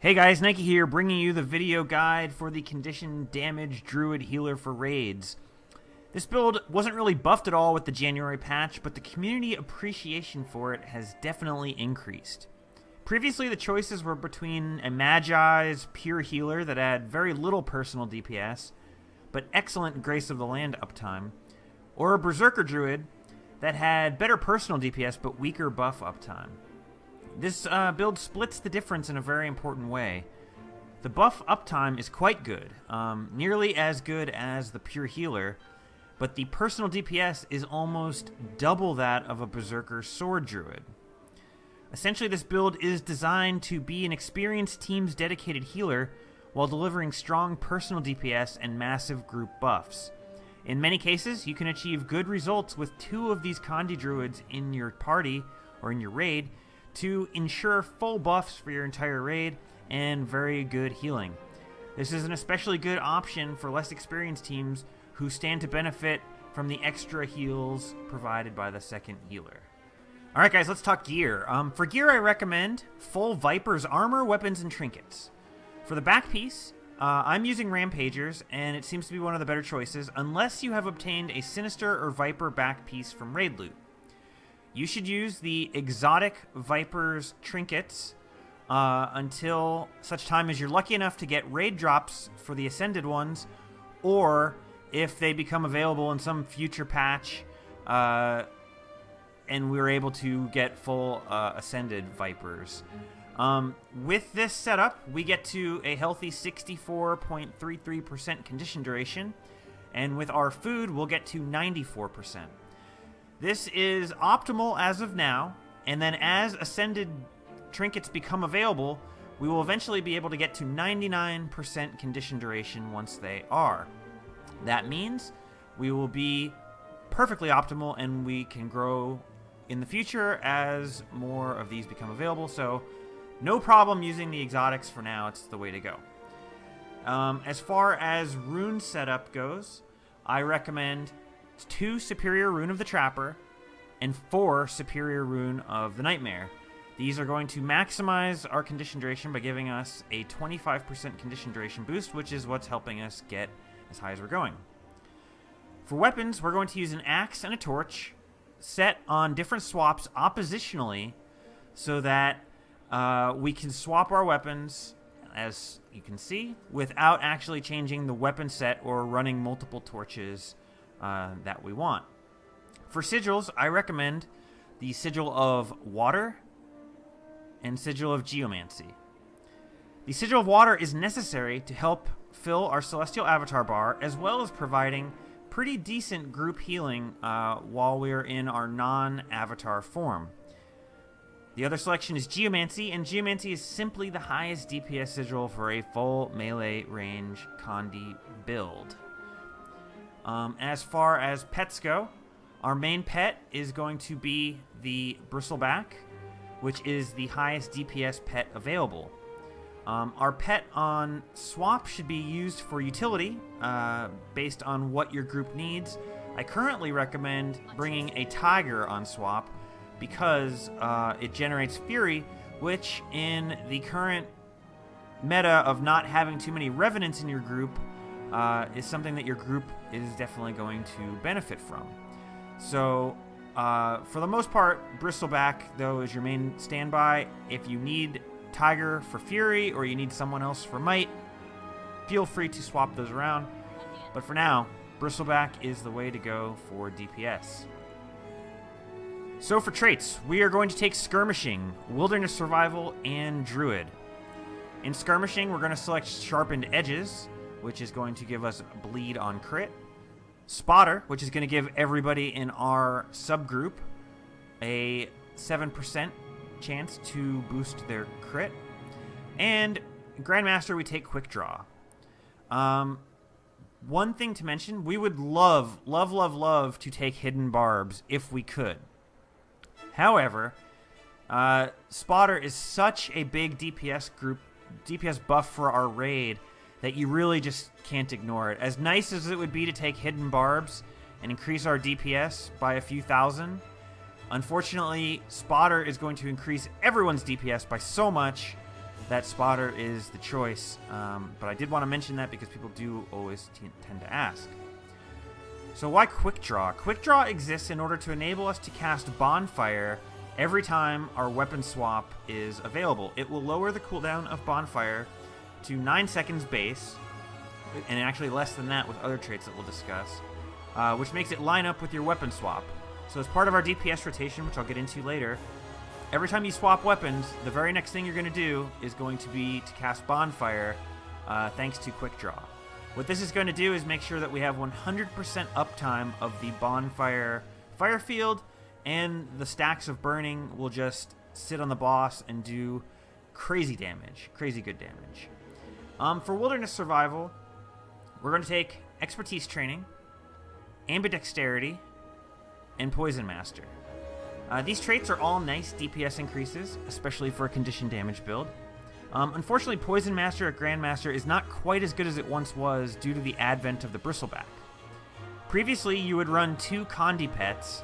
Hey guys, Nike here, bringing you the video guide for the Condition Damage Druid Healer for raids. This build wasn't really buffed at all with the January patch, but the community appreciation for it has definitely increased. Previously, the choices were between a Magi's Pure Healer that had very little personal DPS, but excellent Grace of the Land uptime, or a Berserker Druid that had better personal DPS but weaker buff uptime. This build splits the difference in a very important way. The buff uptime is quite good, nearly as good as the Pure Healer, but the personal DPS is almost double that of a Berserker Sword Druid. Essentially, this build is designed to be an experienced team's dedicated healer while delivering strong personal DPS and massive group buffs. In many cases, you can achieve good results with two of these Condi Druids in your party or in your raid to ensure full buffs for your entire raid and very good healing. This is an especially good option for less experienced teams who stand to benefit from the extra heals provided by the second healer. Alright guys, let's talk gear. For gear I recommend full Viper's armor, weapons, and trinkets. For the back piece, I'm using Rampagers, and it seems to be one of the better choices unless you have obtained a Sinister or Viper back piece from raid loot. You should use the exotic Viper's trinkets until such time as you're lucky enough to get raid drops for the Ascended ones, or if they become available in some future patch and we're able to get full Ascended Vipers. With this setup, we get to a healthy 64.33% condition duration, and with our food, we'll get to 94%. This is optimal as of now, and then as Ascended trinkets become available, we will eventually be able to get to 99% condition duration once they are. That means we will be perfectly optimal, and we can grow in the future as more of these become available, so no problem using the exotics for now. It's the way to go. As far as rune setup goes, I recommend 2 Superior Rune of the Trapper and 4 Superior Rune of the Nightmare. These are going to maximize our condition duration by giving us a 25% condition duration boost, which is what's helping us get as high as we're going. For weapons, we're going to use an axe and a torch set on different swaps oppositionally so that we can swap our weapons, as you can see, without actually changing the weapon set or running multiple torches that we want. For sigils, I recommend the Sigil of Water and Sigil of Geomancy. The Sigil of Water is necessary to help fill our Celestial Avatar bar, as well as providing pretty decent group healing while we're in our non-avatar form. The other selection is Geomancy, and Geomancy is simply the highest DPS sigil for a full melee range Condi build. As far as pets go, our main pet is going to be the Bristleback, which is the highest DPS pet available. Our pet on swap should be used for utility, based on what your group needs. I currently recommend bringing a Tiger on swap because it generates Fury, which in the current meta of not having too many Revenants in your group is something that your group is definitely going to benefit from. So, for the most part, Bristleback, though, is your main standby. If you need Tiger for Fury, or you need someone else for Might, feel free to swap those around. But for now, Bristleback is the way to go for DPS. So for traits, we are going to take Skirmishing, Wilderness Survival, and Druid. In Skirmishing, we're going to select Sharpened Edges, which is going to give us bleed on crit. Spotter, which is going to give everybody in our subgroup a 7% chance to boost their crit. And Grandmaster, we take Quick Draw. One thing to mention, we would love to take Hidden Barbs if we could. However, Spotter is such a big DPS buff for our raid that you really just can't ignore it. As nice as it would be to take Hidden Barbs and increase our DPS by a few thousand, unfortunately, Spotter is going to increase everyone's DPS by so much that spotter is the choice. But I did want to mention that because people do always tend to ask. So why Quick Draw? Quick Draw exists in order to enable us to cast Bonfire every time our weapon swap is available. It will lower the cooldown of Bonfire to 9 seconds base, and actually less than that with other traits that we'll discuss, which makes it line up with your weapon swap. So as part of our DPS rotation, which I'll get into later, every time you swap weapons, the very next thing you're going to do is going to be to cast Bonfire, thanks to Quick Draw. What this is going to do is make sure that we have 100% uptime of the Bonfire fire field, and the stacks of burning will just sit on the boss and do crazy damage, crazy good damage. For Wilderness Survival, we're going to take Expertise Training, Ambidexterity, and Poison Master. These traits are all nice DPS increases, especially for a condition damage build. Unfortunately, Poison Master at Grandmaster is not quite as good as it once was due to the advent of the Bristleback. Previously, you would run 2 Condi pets,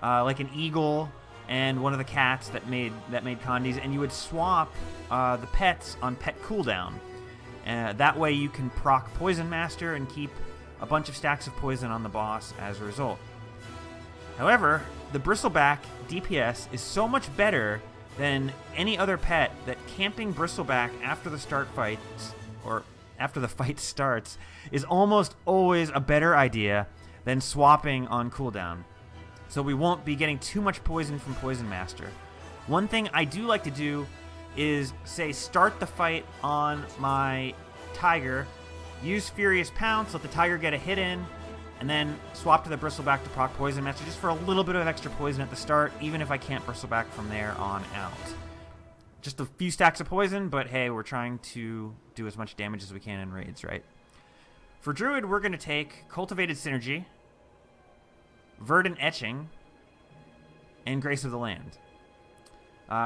like an eagle and one of the cats that made Condis, and you would swap the pets on pet cooldown. That way you can proc Poison Master and keep a bunch of stacks of poison on the boss as a result. However, the Bristleback DPS is so much better than any other pet that camping Bristleback after the fight starts is almost always a better idea than swapping on cooldown. So we won't be getting too much poison from Poison Master. One thing I do like to do is, say, start the fight on my Tiger, use Furious Pounce, let the Tiger get a hit in, and then swap to the Bristleback to proc Poison Master just for a little bit of extra poison at the start, even if I can't Bristleback from there on out. Just a few stacks of poison, but hey, we're trying to do as much damage as we can in raids, right? For Druid, we're going to take Cultivated Synergy, Verdant Etching, and Grace of the Land.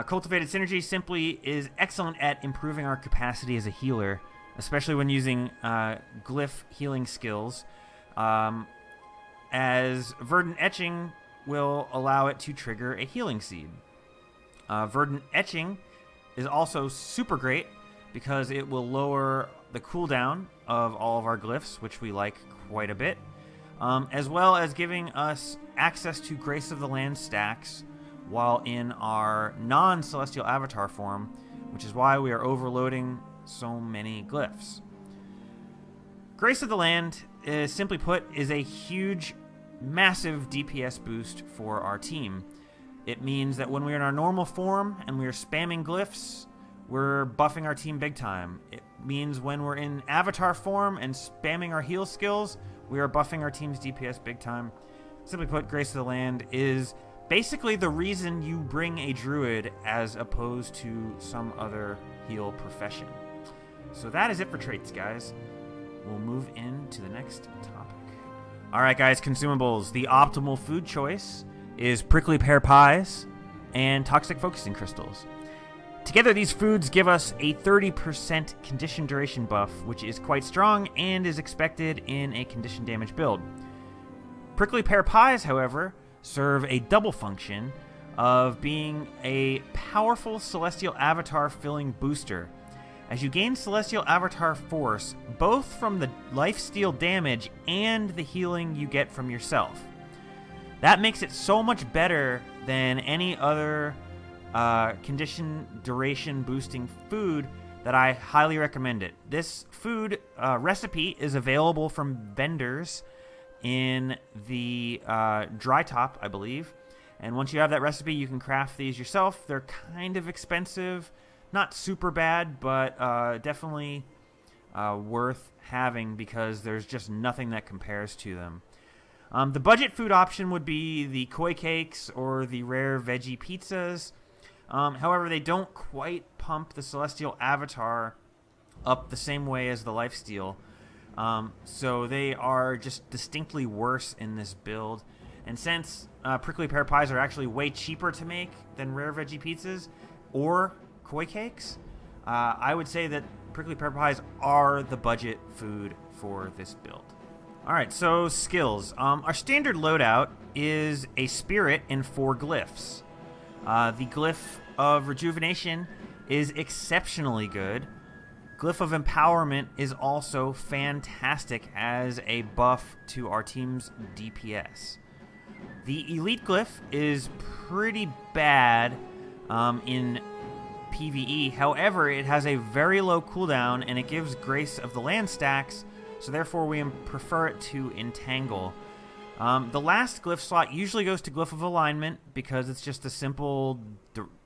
Cultivated Synergy simply is excellent at improving our capacity as a healer, especially when using glyph healing skills, as Verdant Etching will allow it to trigger a healing seed. Verdant Etching is also super great because it will lower the cooldown of all of our glyphs, which we like quite a bit, as well as giving us access to Grace of the Land stacks while in our non-Celestial Avatar form, which is why we are overloading so many glyphs. Grace of the Land, simply put, is a huge, massive DPS boost for our team. It means that when we're in our normal form and we are spamming glyphs, we're buffing our team big time. It means when we're in Avatar form and spamming our heal skills, we are buffing our team's DPS big time. Simply put, Grace of the Land is basically the reason you bring a Druid as opposed to some other heal profession. So that is it for traits, guys. We'll move into the next topic. Alright guys, consumables. The optimal food choice is prickly pear pies and toxic focusing crystals. Together, these foods give us a 30% condition duration buff, which is quite strong and is expected in a condition damage build. Prickly pear pies, however, serve a double function of being a powerful Celestial Avatar filling booster, as you gain Celestial Avatar force both from the lifesteal damage and the healing you get from yourself. That makes it so much better than any other condition duration boosting food that I highly recommend it. This food recipe is available from vendors in the dry top, I believe. And once you have that recipe, you can craft these yourself. They're kind of expensive. Not super bad, but definitely worth having because there's just nothing that compares to them. The budget food option would be the koi cakes or the rare veggie pizzas. However, they don't quite pump the Celestial Avatar up the same way as the lifesteal. So they are just distinctly worse in this build. And since prickly pear pies are actually way cheaper to make than rare veggie pizzas or koi cakes, I would say that prickly pear pies are the budget food for this build. Alright, so skills. Our standard loadout is a spirit and 4 glyphs. The glyph of rejuvenation is exceptionally good. Glyph of Empowerment is also fantastic as a buff to our team's DPS. The Elite Glyph is pretty bad in PvE. However, it has a very low cooldown and it gives Grace of the Land stacks, so therefore we prefer it to Entangle. The last glyph slot usually goes to Glyph of Alignment because it's just a simple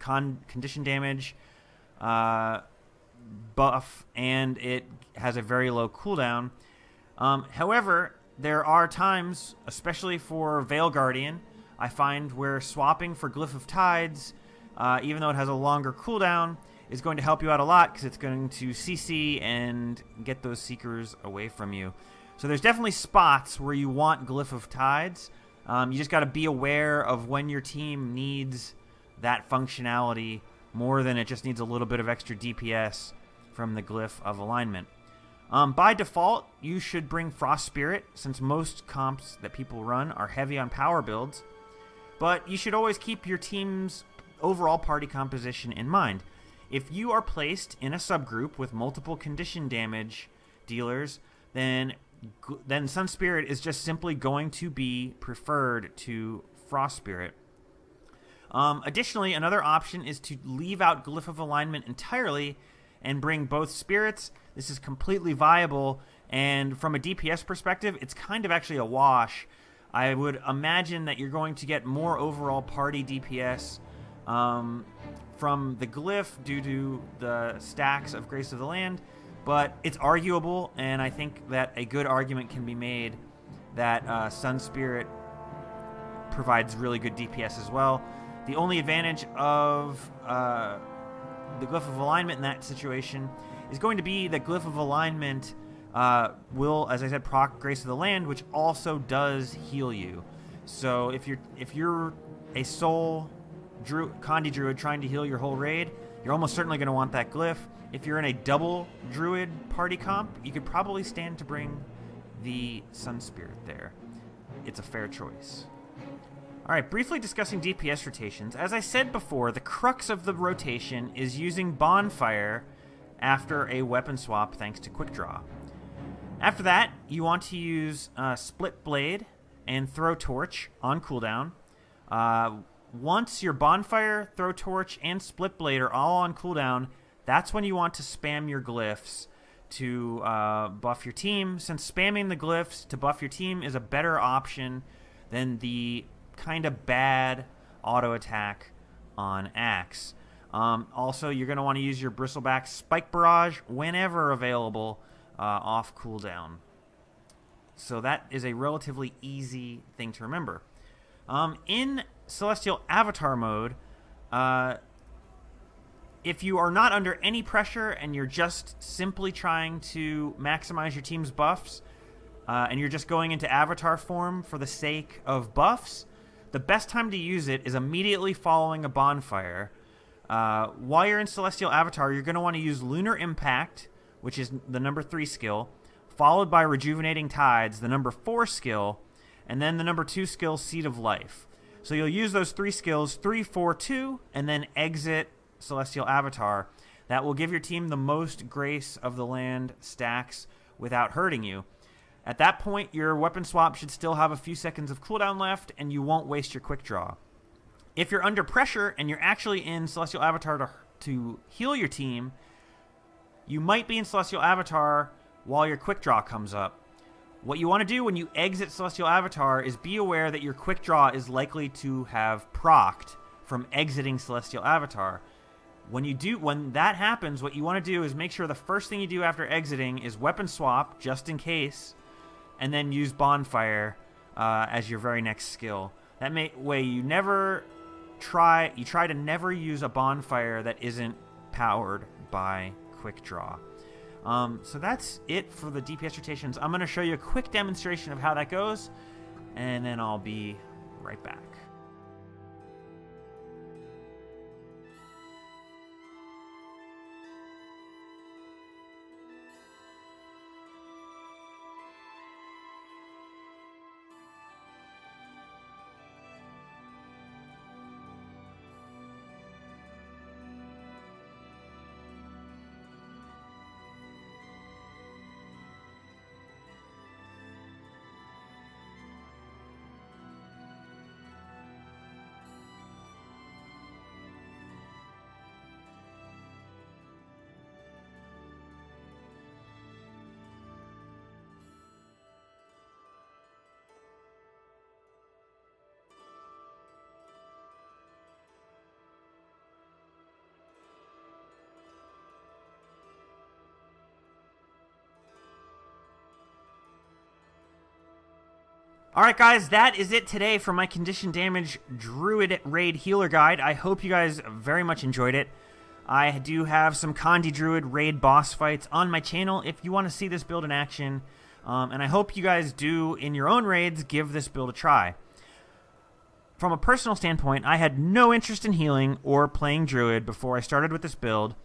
condition damage buff, and it has a very low cooldown. However, there are times, especially for Veil Guardian, I find where swapping for Glyph of Tides, even though it has a longer cooldown, is going to help you out a lot because it's going to CC and get those Seekers away from you. So there's definitely spots where you want Glyph of Tides. You just got to be aware of when your team needs that functionality more than it just needs a little bit of extra DPS from the Glyph of Alignment. By default, you should bring Frost Spirit, since most comps that people run are heavy on power builds. But you should always keep your team's overall party composition in mind. If you are placed in a subgroup with multiple condition damage dealers, then Sun Spirit is just simply going to be preferred to Frost Spirit. Additionally, another option is to leave out Glyph of Alignment entirely and bring both spirits. This is completely viable, and from a DPS perspective, it's kind of actually a wash. I would imagine that you're going to get more overall party DPS from the glyph due to the stacks of Grace of the Land, but it's arguable, and I think that a good argument can be made that Sun Spirit provides really good DPS as well. The only advantage of the Glyph of Alignment in that situation is going to be that Glyph of Alignment will, as I said, proc Grace of the Land, which also does heal you. So if you're a sole Condi Druid trying to heal your whole raid, you're almost certainly going to want that glyph. If you're in a double Druid party comp, you could probably stand to bring the Sun Spirit there. It's a fair choice. Alright, briefly discussing DPS rotations. As I said before, the crux of the rotation is using Bonfire after a weapon swap thanks to Quick Draw. After that, you want to use Split Blade and Throw Torch on cooldown. Once your Bonfire, Throw Torch, and Split Blade are all on cooldown, that's when you want to spam your glyphs to buff your team, since spamming the glyphs to buff your team is a better option than the kind of bad auto attack on Axe. Also, you're going to want to use your Bristleback Spike Barrage whenever available off cooldown. So that is a relatively easy thing to remember. In Celestial Avatar mode, if you are not under any pressure and you're just simply trying to maximize your team's buffs, and you're just going into Avatar form for the sake of buffs, the best time to use it is immediately following a Bonfire. While you're in Celestial Avatar, you're going to want to use Lunar Impact, which is the number 3 skill, followed by Rejuvenating Tides, the number 4 skill, and then the number 2 skill, Seed of Life. So you'll use those 3 skills, 3, 4, 2, and then exit Celestial Avatar. That will give your team the most Grace of the Land stacks without hurting you. At that point, your weapon swap should still have a few seconds of cooldown left, and you won't waste your Quick Draw. If you're under pressure and you're actually in Celestial Avatar to heal your team, you might be in Celestial Avatar while your Quick Draw comes up. What you want to do when you exit Celestial Avatar is be aware that your Quick Draw is likely to have procced from exiting Celestial Avatar. When that happens, what you want to do is make sure the first thing you do after exiting is weapon swap, just in case, and then use Bonfire as your very next skill. That way you try to never use a Bonfire that isn't powered by Quick Draw. So that's it for the DPS rotations. I'm going to show you a quick demonstration of how that goes, and then I'll be right back. Alright guys, that is it today for my Condition Damage Druid Raid Healer Guide. I hope you guys very much enjoyed it. I do have some Condi Druid Raid boss fights on my channel if you want to see this build in action. And I hope you guys do, in your own raids, give this build a try. From a personal standpoint, I had no interest in healing or playing Druid before I started with this build.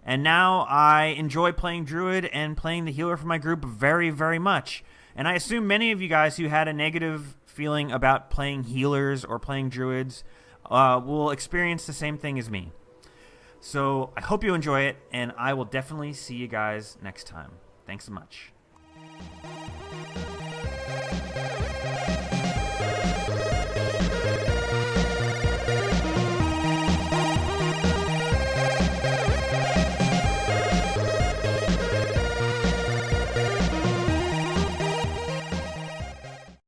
And now I enjoy playing Druid and playing the healer for my group very, very much. And I assume many of you guys who had a negative feeling about playing healers or playing Druids will experience the same thing as me. So I hope you enjoy it, and I will definitely see you guys next time. Thanks so much.